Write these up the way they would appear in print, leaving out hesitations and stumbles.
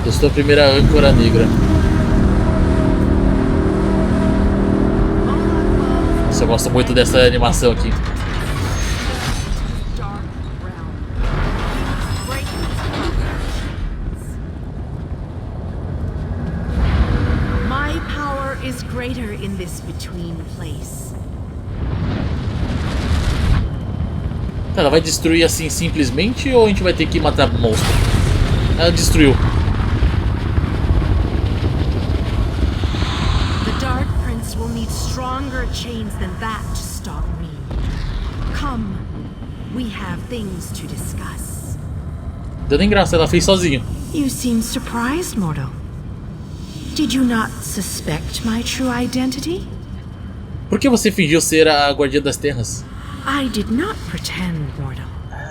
Eu sou a primeira âncora negra. Nossa, eu gosto muito dessa animação aqui. My power is greater in this between place. Tá, ela vai destruir assim simplesmente ou a gente vai ter que matar monstro? Ela destruiu. Will need stronger chains than that to stop me. Come, we have things to discuss. Deu nem graça, ela fez sozinha. You seem surprised, mortal. Did you not suspect my true identity? Por que você fingiu ser a guardiã das terras? I did not pretend, mortal.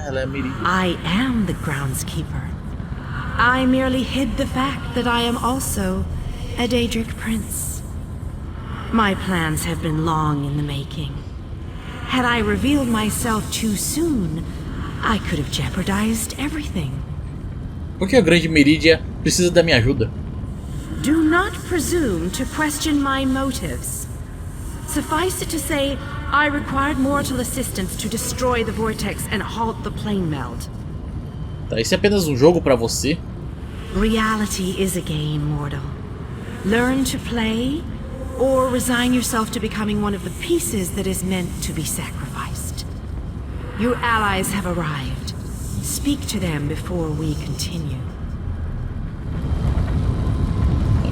Ela é Miri. I am the groundskeeper. I merely hid the fact that I am also a Daedric prince. My plans have been long in the making. Had I revealed myself too soon, I could have jeopardized everything. Por que a grande Meridia precisa da minha ajuda? Do not presume to question my motives. Suffice it to say, I required mortal assistance to destroy the vortex and halt the plane meld. Tá, esse é apenas um jogo pra você? Reality is a game, mortal. Learn to play, or resign yourself to becoming one of the pieces that is meant to be sacrificed. Your allies have arrived. Speak to them before we continue.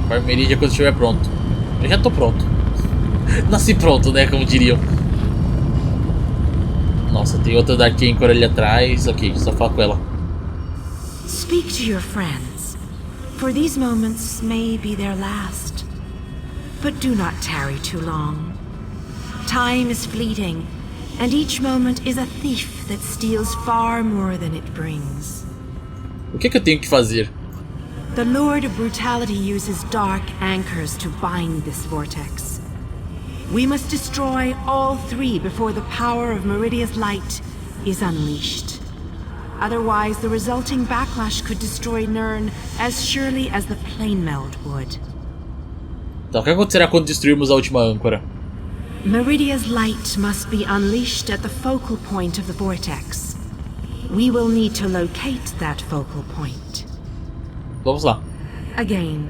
Para Meridia quando estiver pronto. Eu já tô pronto. Nasci pronto, né? Como diriam. Nossa, tem outra da Anchor ali atrás. Ok, só fala com ela. Speak to your friends, for these moments may be their last. But do not tarry too long. Time is fleeting, and each moment is a thief that steals far more than it brings. O que eu tenho que fazer? The Lord of Brutality uses dark anchors to bind this vortex. We must destroy all three before the power of Meridia's light is unleashed. Otherwise, the resulting backlash could destroy Nirn as surely as the plane meld would. Então, o que acontecerá quando destruirmos a última âncora? Meridia's light must be unleashed at the focal point of the vortex. We will need to locate that focal point. Vamos lá. Again,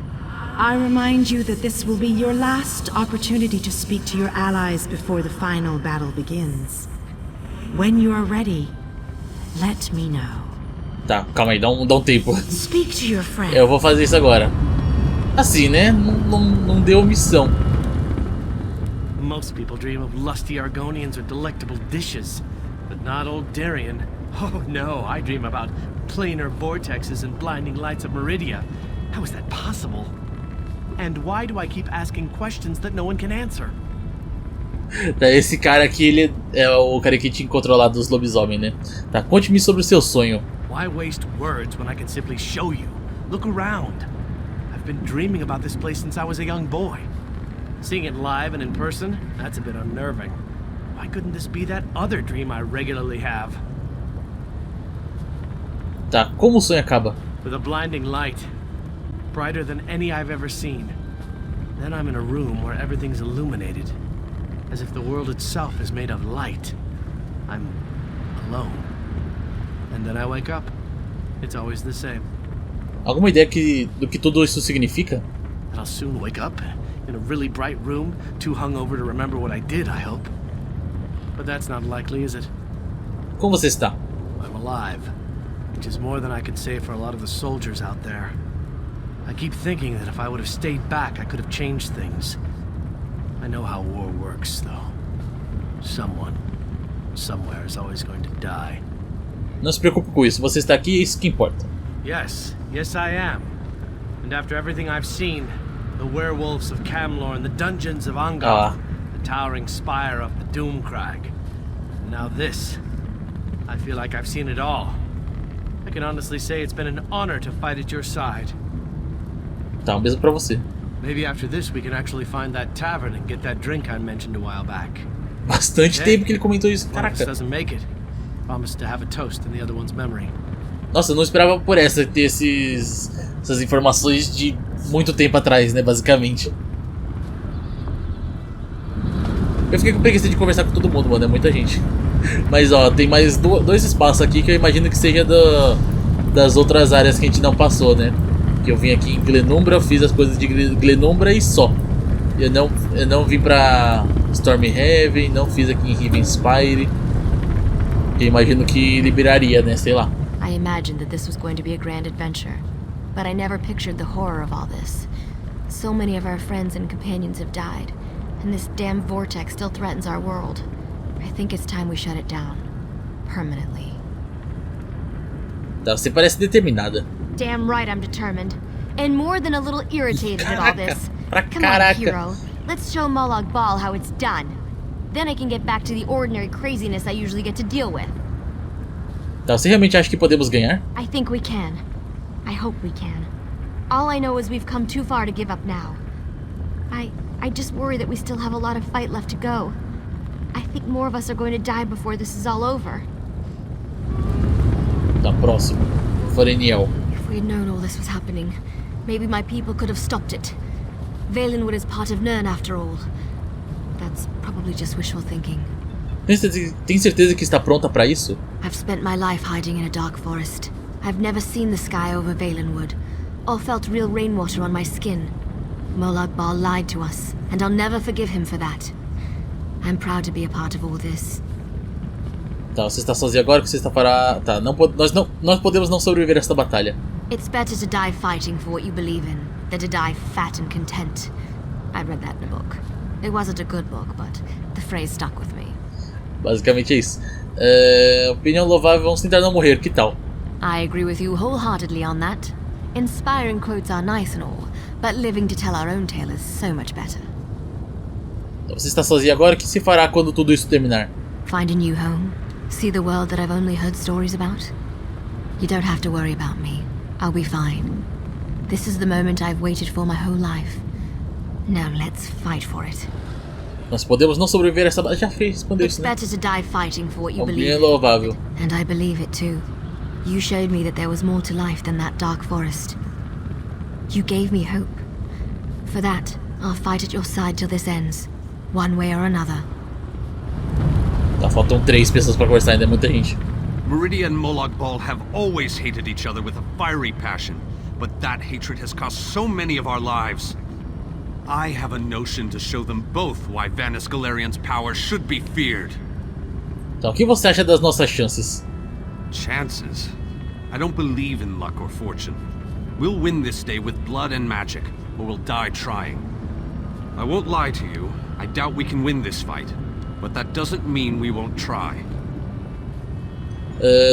I remind you that this will be your last opportunity to speak to your allies before the final battle begins. When you are ready, let me know. Tá, calma aí, dá um tempo. Speak to your friends. Eu vou fazer isso agora. Assim, né? Não deu missão. Most people dream of lusty Argonians or delectable dishes, but not old Darien. Oh no, I dream about planar vortexes and blinding lights of Meridia. How is that possible? And why do I keep asking questions that no one can answer? Tá, esse cara aqui, ele é o cara que te encontrou lá dos lobisomens, né? Tá, conte-me sobre o seu sonho. Why waste words when I can simply show you? Look around. I've been dreaming about this place since I was a young boy. Seeing it live and in person, that's a bit unnerving. Why couldn't this be that other dream I regularly have? Tá, como o sonho acaba? With a blinding light, brighter than any I've ever seen. Then I'm in a room where everything's illuminated, as if the world itself is made of light. I'm alone. And then I wake up. It's always the same. Alguma ideia do que tudo isso significa? And I'll soon wake up in a really bright room, too hungover to remember what I did, I hope. But that's not likely, is it? Como você está? I'm alive, which is more than I can say for a lot of the soldiers out there. I keep thinking that if I would have stayed back, I could have changed things. I know how war works, though. Someone, somewhere is always going to die. Não se preocupe com isso, você está aqui e é isso que importa. Yes, yes I am. And after everything I've seen, the werewolves of Camlorn, the dungeons of Angoth, the towering spire of the Doomcrag, and now this, I feel like I've seen it all. I can honestly say it's been an honor to fight at your side. Tá, um beijo pra você. Maybe after this we can actually find that tavern and get that drink I mentioned a while back. Bastante tempo que ele comentou isso, One of us caraca. doesn't make it. Promise to have a toast in the other one's memory. Nossa, eu não esperava por ter essas informações de muito tempo atrás, né, basicamente. Eu fiquei com preguiça de conversar com todo mundo, mano, é muita gente. Mas ó, tem mais dois espaços aqui que eu imagino que seja das outras áreas que a gente não passou, né? Que eu vim aqui em Glenumbra, eu fiz as coisas de Glenumbra e só. Eu não vim pra Stormhaven, não fiz aqui em Rivenspire. Que eu imagino que liberaria, né? Sei lá. I imagined that this was going to be a grand adventure, but I never pictured the horror of all this. So many of our friends and companions have died, and this damn vortex still threatens our world. I think it's time we shut it down. Permanently. Tá, você parece determinada. Damn right I'm determined. And more than a little irritated at all this. Come on, hero. Let's show Molag Bal how it's done. Then I can get back to the ordinary craziness I usually get to deal with. Tá, você realmente acha que podemos ganhar? I think we can. I hope we can. All I know is we've come too far to give up now. I just worry that we still have a lot of fight left to go. I think more of us are going to die before this is all over. Tá, próximo. Foreniel. If we had known all this was happening, maybe my people could have stopped it. Valenwood is part of Nirn after all. That's probably just wishful thinking. Tem certeza que está pronta para isso? I've spent my life hiding in a dark forest. I've never seen the sky over Valenwood, or felt real rainwater on my skin. Molag Bal lied to us, and I'll never forgive him for that. I'm proud to be a part of all this. Tá, você está sozinha agora, que você está para... Tá, nós podemos não sobreviver a esta batalha. It's better to die fighting for what you believe in, than to die fat and content. I read that in a book. It wasn't a good book, but the phrase stuck with me. Basicamente é isso. Opinião louvável, vamos tentar não morrer, que tal? I agree with you wholeheartedly on that. Inspiring quotes are nice and all, but living to tell our own tale is so much better. Você está sozinha agora, o que se fará quando tudo isso terminar? Find a new home. See the world that I've only heard stories about. You don't have to worry about me. I'll be fine. This is the moment I've waited for my whole life. Now let's fight for it. Nós podemos não sobreviver a essa batalha. Já respondeu It's isso, né? better to die fighting for what you Opinião believe in. louvável. And I believe it too. You showed me that there was more to life than that dark forest. You gave me hope. For that, I'll fight at your side till this ends. One way or another. Tá, faltam 3 pessoas para conversar ainda, é muita gente. Meridia and Molag Bal have always hated each other with a fiery passion, but that hatred has cost so many of our lives. I have a notion to show them both why Vanis Galarian's power should be feared. Então, o que você acha das nossas chances? Chances? I don't believe in luck or fortune. We'll win this day with blood and magic, or we'll die trying. I won't lie to you, I doubt we can win this fight, but that doesn't mean we won't try.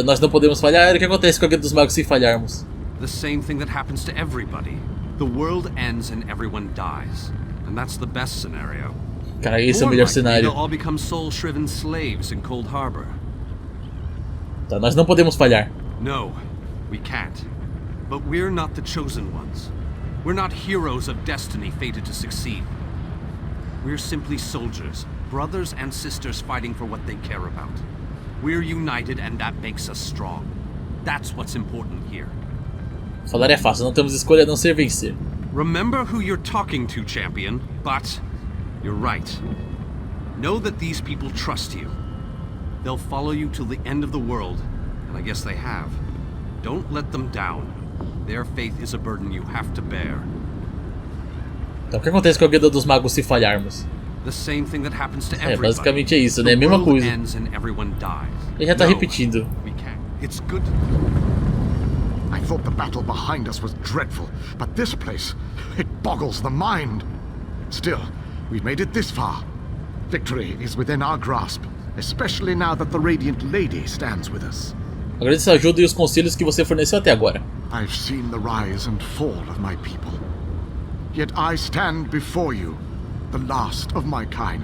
Nós não podemos falhar. O que acontece com a Guilda dos Magos se falharmos? The same thing that happens to everybody. The world ends and everyone dies. And that's the best scenario. Cara, esse é o Or melhor likely, cenário. they'll all become soul-shriven slaves in Cold Harbor. Tá, nós não podemos falhar. No, we can't. But we're not the chosen ones. We're not heroes of destiny fated to succeed. We're simply soldiers, brothers and sisters fighting for what they care about. We're united and that makes us strong. That's what's important here. Falar é fácil, não temos escolha a não ser vencer. Remember who you're talking to, champion, but you're right. Know that these people trust you. They'll follow you till the end of the world, and I guess they have. Don't let them down. Their faith is a burden you have to bear. Então, o que acontece com a Guilda dos Magos se falharmos? The same thing that happens to everybody. Basicamente é isso, né? The A mesma world coisa. ends and everyone dies. Ele já tá No, repetindo. we can't. It's good. I thought the battle behind us was dreadful, but this place, it boggles the mind. Still, we've made it this far. Victory is within our grasp, especially now that the Radiant Lady stands with us. Agradeço a ajuda e os conselhos que você forneceu até agora. I've seen the rise and fall of my people. Yet I stand before you, the last of my kind.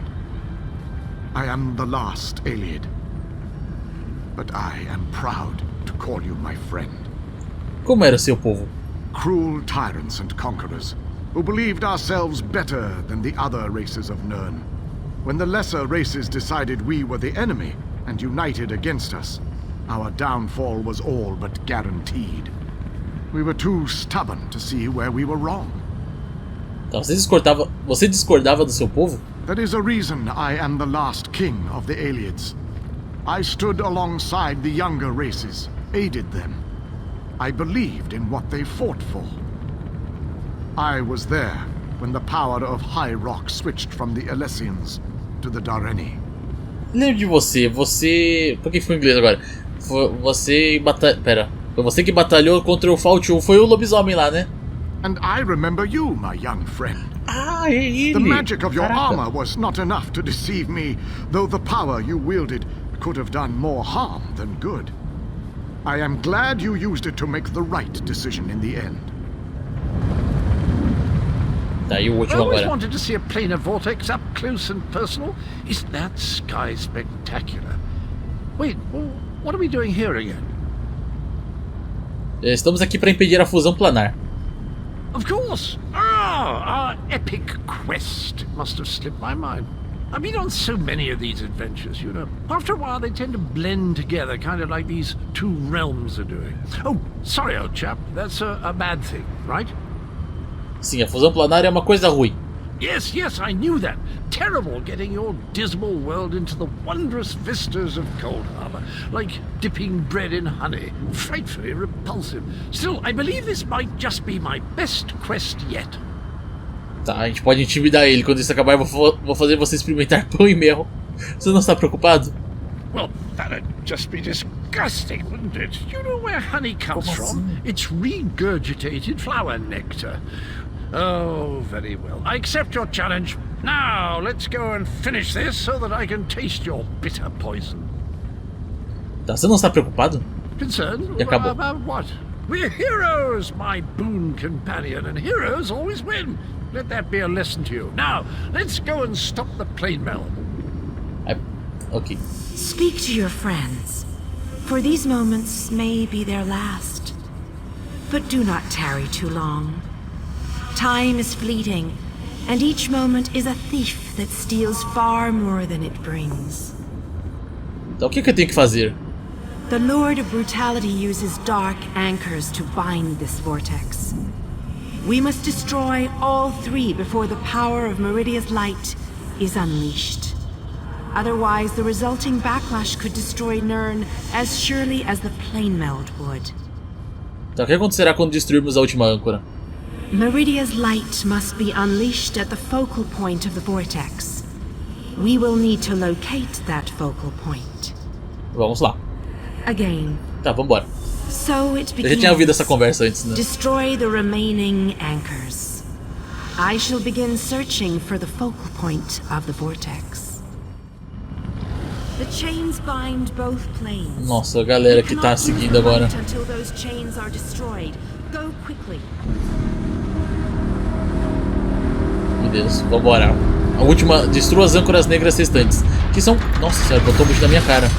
I am the last Ayleid. But I am proud to call you my friend. Como era o seu povo? Cruel tyrants and conquerors, who believed ourselves better than the other races of Nirn. When the lesser races decided we were the enemy and united against us, our downfall was all but guaranteed. We were too stubborn to see where we were wrong. Então, você discordava do seu povo? There is a reason I am the last king of the Aelids. I stood alongside the younger races, aided them. I believed in what they fought for. I was there when the power of High Rock switched from the Alessians to the Dareni. Lembro de você... Por que foi em inglês agora? Foi você que batalhou contra o Faltiu, foi o lobisomem lá, né? And I remember you, my young friend. Ah, é ele! The magic of your Caraca. armor was not enough to deceive me, though the power you wielded could have done more harm than good. I am glad you used it to make the right decision in the end. Tá, e o I último always agora. wanted to see a planar vortex up close and personal. Isn't that sky spectacular? Wait, what are we doing here again? Estamos aqui para impedir a fusão planar. Of course! Ah, our epic quest. It must have slipped my mind. I've been on so many of these adventures, you know. After a while, they tend to blend together, kind of like these two realms are doing. Oh, sorry, old chap. That's a bad thing, right? Sim, a fusão planar é uma coisa ruim. Yes, I knew that. Terrible getting your dismal world into the wondrous vistas of Cold Harbor, like dipping bread in honey. Frightfully repulsive. Still, I believe this might just be my best quest yet. Tá, a gente pode intimidar ele. Quando isso acabar, eu vou fazer você experimentar pão e mel. Você não está preocupado? Well, that'd just be disgusting, wouldn't it? You know where honey comes from? It's regurgitated flower nectar. Oh, very well. I accept your challenge. Now, let's go and finish this so that I can taste your bitter poison. Tá, você não está preocupado? Concerned? E acabou. About what? We're heroes, my boon companion, and heroes always win. Let that be a lesson to you. Now, let's go and stop the plane mail. Ok. Speak to your friends, for these moments may be their last. But do not tarry too long. Time is fleeting, and each moment is a thief that steals far more than it brings. Então o que eu tenho que fazer? The Lord of Brutality uses dark anchors to bind this vortex. We must destroy all three before the power of Meridia's light is unleashed. Otherwise, the resulting backlash could destroy Nirn as surely as the plane meld would. Então o que acontecerá quando destruirmos a última âncora? Meridia's light must be unleashed at the focal point of the vortex. We will need to locate that focal point. Vamos lá. Again. Tá, vambora. So it Eu já tinha ouvido begins. essa conversa antes, né? Destroy the remaining anchors. I shall begin searching for the focal point of the vortex. The chains bind both planes. Nossa, a galera que tá seguindo agora. Until those chains are destroyed. Go quickly. Meu Deus, vambora. A última, destrua as âncoras negras restantes. Que são... Nossa senhora, botou um bicho na minha cara.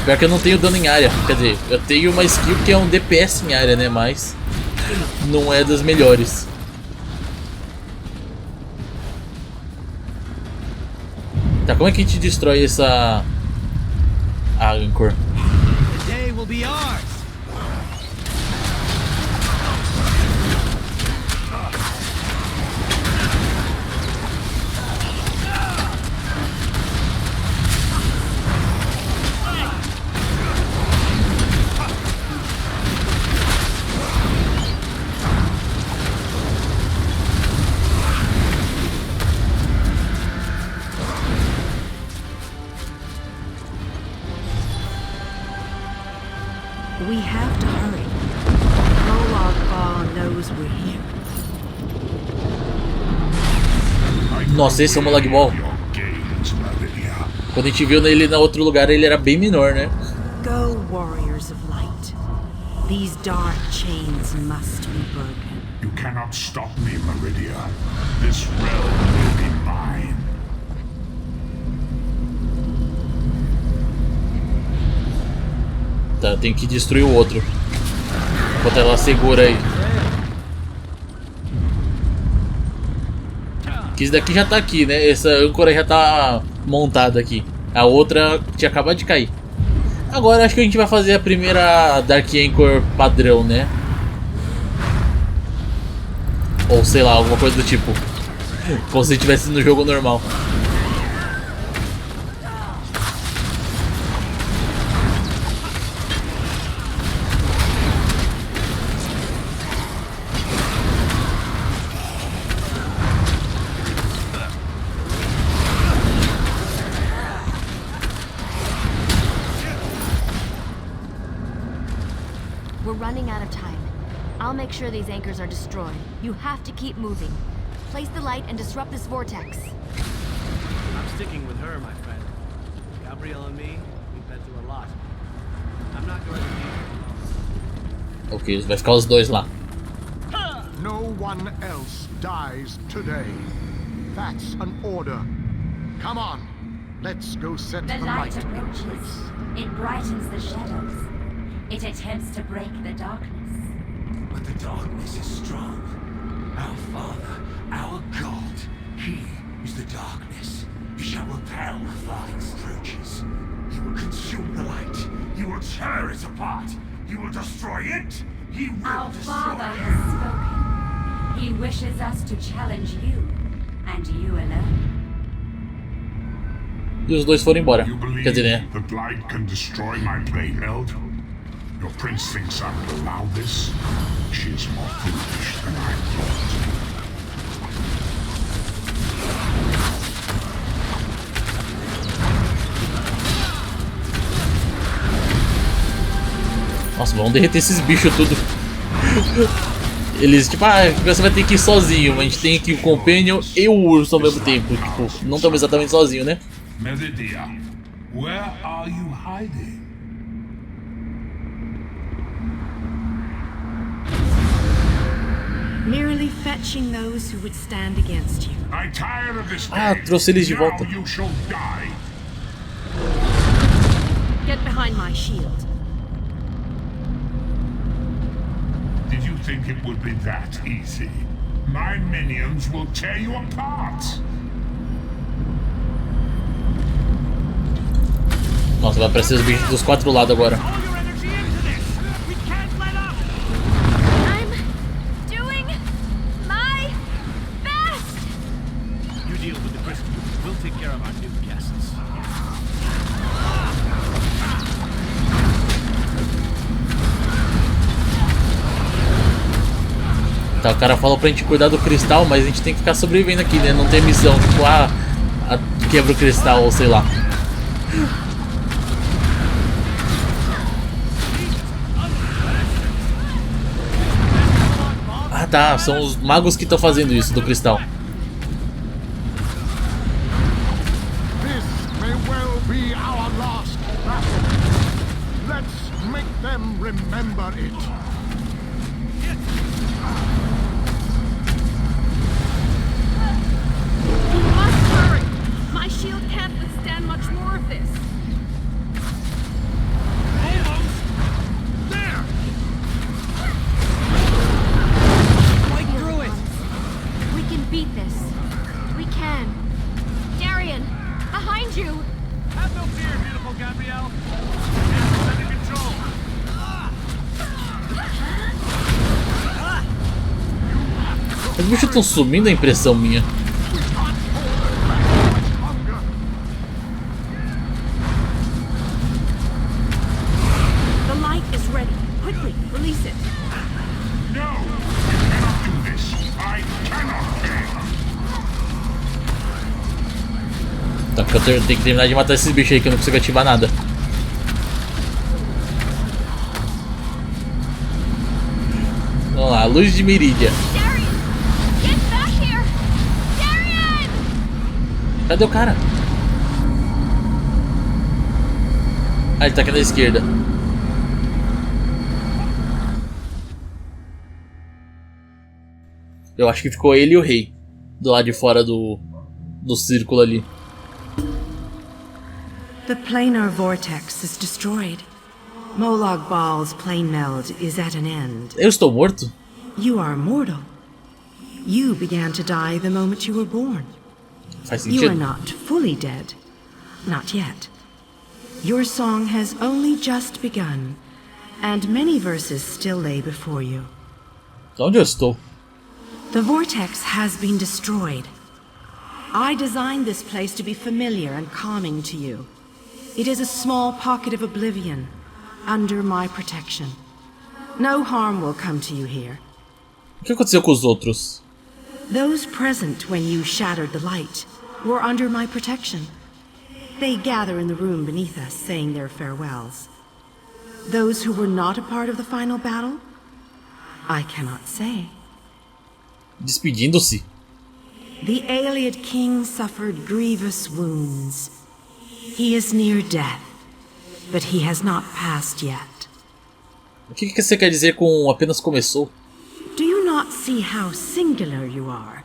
Pior que eu não tenho dano em área. Quer dizer, eu tenho uma skill que é um DPS em área, né? Mas não é das melhores. Tá, como é que a gente destrói essa... a Anchor? The day will be ours. We have to hurry. Prologue knows we're here. Nossa, esse é o Molag Ball. Quando a gente viu ele em outro lugar, ele era bem menor, né? Go, warriors of light. These dark chains must be broken. You cannot stop me, Meridia. This realm will be mine. Tá, tem que destruir o outro. Enquanto ela segura aí. Que isso daqui já tá aqui, né? Essa âncora já tá montada aqui. A outra tinha acabado de cair. Agora acho que a gente vai fazer a primeira Dark Anchor padrão, né? Ou sei lá, alguma coisa do tipo. Como se estivesse no jogo normal. We're running out of time. I'll make sure these anchors are destroyed. You have to keep moving. Place the light and disrupt this vortex. I'm sticking with her, my friend. Gabrielle and me, we've been through a lot. I'm not going to leave. Ok, vai ficar os dois lá. No one else dies today. That's an order. Come on, let's go set The the light light. approaches. It brightens the shadows. It attempts to break the darkness. But the darkness is strong. Our Father, our God, He is the darkness. He shall repel the flying scourges. He will consume the light. He will tear it apart. He will destroy it. He will Our destroy Father it. has spoken. He wishes us to challenge you, and you alone. E os dois foram embora. You believe Quer dizer, né? that light can destroy my blade belt? Your prince thinks I will allow this? She is more foolish than I thought. Nossa, vamos derreter esses bichos tudo. Eles, tipo, você vai ter que ir sozinho. Mas a gente tem aqui o Companion e o urso ao mesmo tempo. Tipo, não estamos exatamente sozinhos, né? Meridia, where are you hiding? Merely fetching those who would stand against you. I'm tired of this Ah, game. trouxe eles de volta. Now you shall die. Get behind my shield. Did you think it would be that easy? My minions will tear you apart. Nossa, vai aparecer os bichos dos quatro lados agora. All your energy into this! We can't let up! I'm doing my best! You deal with the crystal. We'll take care of our new guests. Tá, o cara falou pra gente cuidar do cristal, mas a gente tem que ficar sobrevivendo aqui, né? Não tem missão, tipo, quebra o cristal ou sei lá. Ah tá, são os magos que estão fazendo isso do cristal. This may well be our last battle. Let's make them remember it. You must hurry! My shield can't withstand much more of this. Almost! There! Fight through it! We can beat this. We can. Darian, behind you! Have no fear, beautiful Gabrielle. It's under control. Os bichos estão sumindo, a impressão minha. The light is ready. Quickly, release it. No, you cannot do this. I cannot. Tá, porque eu tenho que terminar de matar esses bichos aí que eu não consigo ativar nada. Vamos lá, luz de Meridia. Darian! Get back here! Darian! Cadê o cara? Ah, ele tá aqui na esquerda. Eu acho que ficou ele e o rei do lado de fora do círculo ali. The planar vortex is destroyed. Molag Bal's plane meld is at an end. Eu estou morto? You are mortal. You began to die the moment you were born. Faz You are sentido. not fully dead. Not yet. Your song has only just begun, and many verses still lay before you. Onde eu estou? The vortex has been destroyed. I designed this place to be familiar and calming to you. It is a small pocket of oblivion, under my protection. No harm will come to you here. O que aconteceu com os outros? Those present when you shattered the light were under my protection. They gather in the room beneath us, saying their farewells. Those who were not a part of the final battle? I cannot say. Despedindo-se. The Aeliad king suffered grievous wounds. He is near death, but he has not passed yet. O que você quer dizer com apenas começou? Do you not see how singular you are?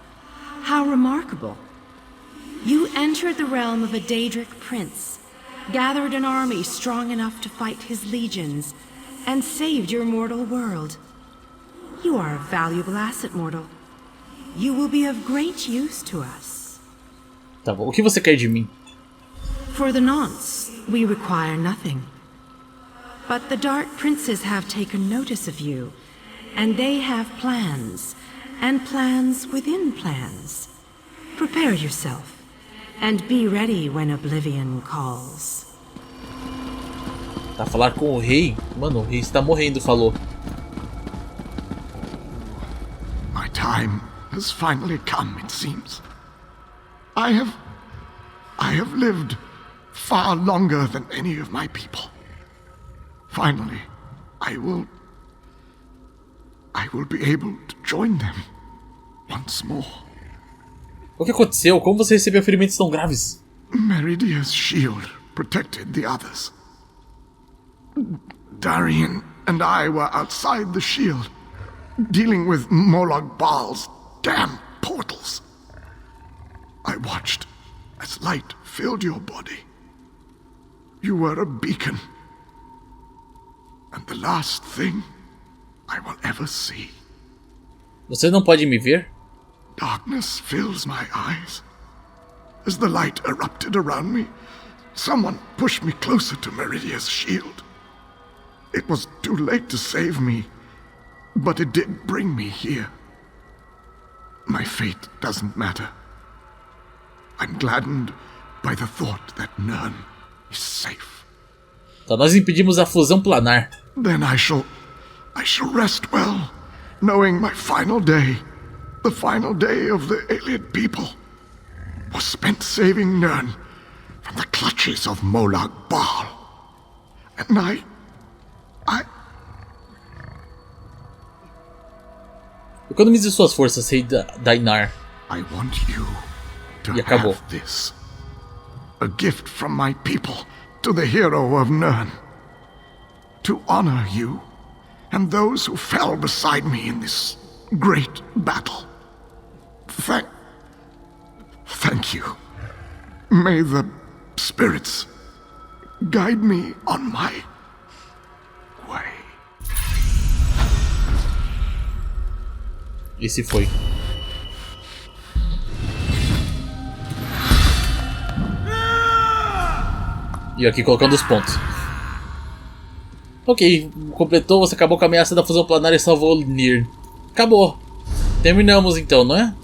How remarkable? You entered the realm of a Daedric prince, gathered an army strong enough to fight his legions, and saved your mortal world. You are a valuable asset, mortal. You will be of great use to us. Tá bom. O que você quer de mim? For the nonce, we require nothing. But the Dark Princes have taken notice of you, and they have plans, and plans within plans. Prepare yourself, and be ready when oblivion calls. Tá, falar com o rei? Mano, o rei está morrendo, falou. My time has finally come, it seems. I have lived far longer than any of my people. Finally, I will be able to join them once more. O que aconteceu? Como você recebeu ferimentos tão graves? Meridia's shield protected the others. Darian and I were outside the shield, dealing with Molag Bal's damn portals. I watched as light filled your body. You were a beacon, and the last thing I will ever see. Você não pode me ver? Darkness fills my eyes. As the light erupted around me, someone pushed me closer to Meridia's shield. It was too late to save me, but it did bring me here. My fate doesn't matter. I'm gladdened by the thought that Nern is safe. Então nós impedimos a fusão planar. Then I shall rest well, knowing my final day, the final day of the Aeliad people, was spent saving Nern from the clutches of Molag Bal. And I... Economize suas forças, rei Dainar. I want you to E acabou. have this. A gift from my people to the hero of Nern. To honor you and those who fell beside me in this great battle. Thank you. May the spirits guide me on my way. E se foi. E aqui colocando os pontos. Ok, completou, você acabou com a ameaça da fusão planar e salvou Nir. Acabou. Terminamos então, não é?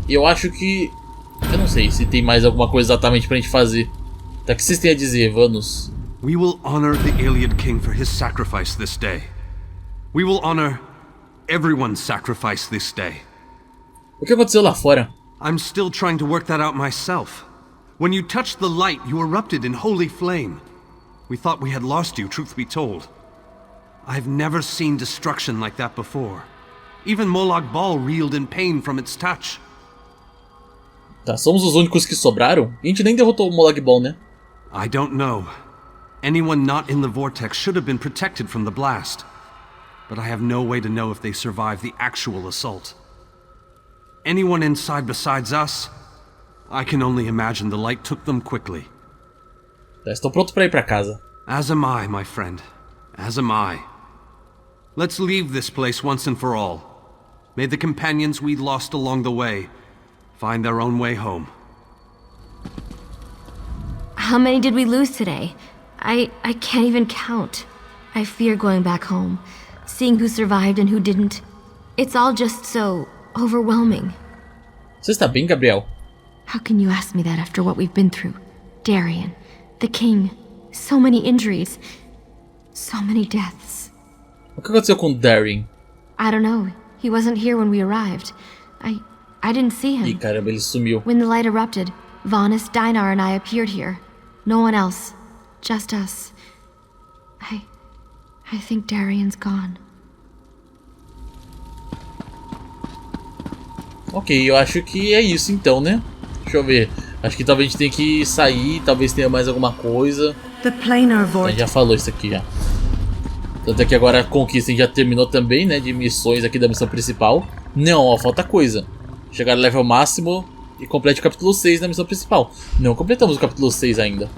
E eu acho que... eu não sei se tem mais alguma coisa exatamente pra gente fazer. Tá, o que vocês têm a dizer, Vanos? We will honor the Aeliad king for his sacrifice this day. We will honor everyone's sacrifice this day. O que aconteceu lá fora? I'm still trying to work that out myself. When you touched the light, you erupted in holy flame. We thought we had lost you, truth be told. I've never seen destruction like that before. Even Molag Bal reeled in pain from its touch. Tá, somos os únicos que sobraram? A gente nem derrotou o Molag Bal, né? I don't know. Anyone not in the vortex should have been protected from the blast. But I have no way to know if they survived the actual assault. Anyone inside besides us? I can only imagine the light took them quickly. Tá, estou pronto pra ir pra casa. As am I, my friend. As am I. Let's leave this place once and for all. May the companions we lost along the way find their own way home. How many did we lose today? I can't even count. I fear going back home, seeing who survived and who didn't. It's all just so overwhelming. Você está bem, Gabriel? How can you ask me that after what we've been through? Darien, the king, so many injuries, so many deaths. O que aconteceu com Darien? I don't know. He wasn't here when we arrived. I didn't see him. Ih, caramba, ele sumiu. When the light erupted, Vanis, Dinar, and I appeared here. No one else. Just us. I think Darien's gone. Ok, eu acho que é isso então, né? Deixa eu ver. Acho que talvez a gente tenha que sair, talvez tenha mais alguma coisa. The planar A gente vortex. já falou isso aqui já. Tanto é que agora a conquista a gente já terminou também, né? De missões aqui da missão principal. Não, ó, falta coisa. Chegar no level máximo e complete o capítulo 6 na missão principal. Não completamos o capítulo 6 ainda.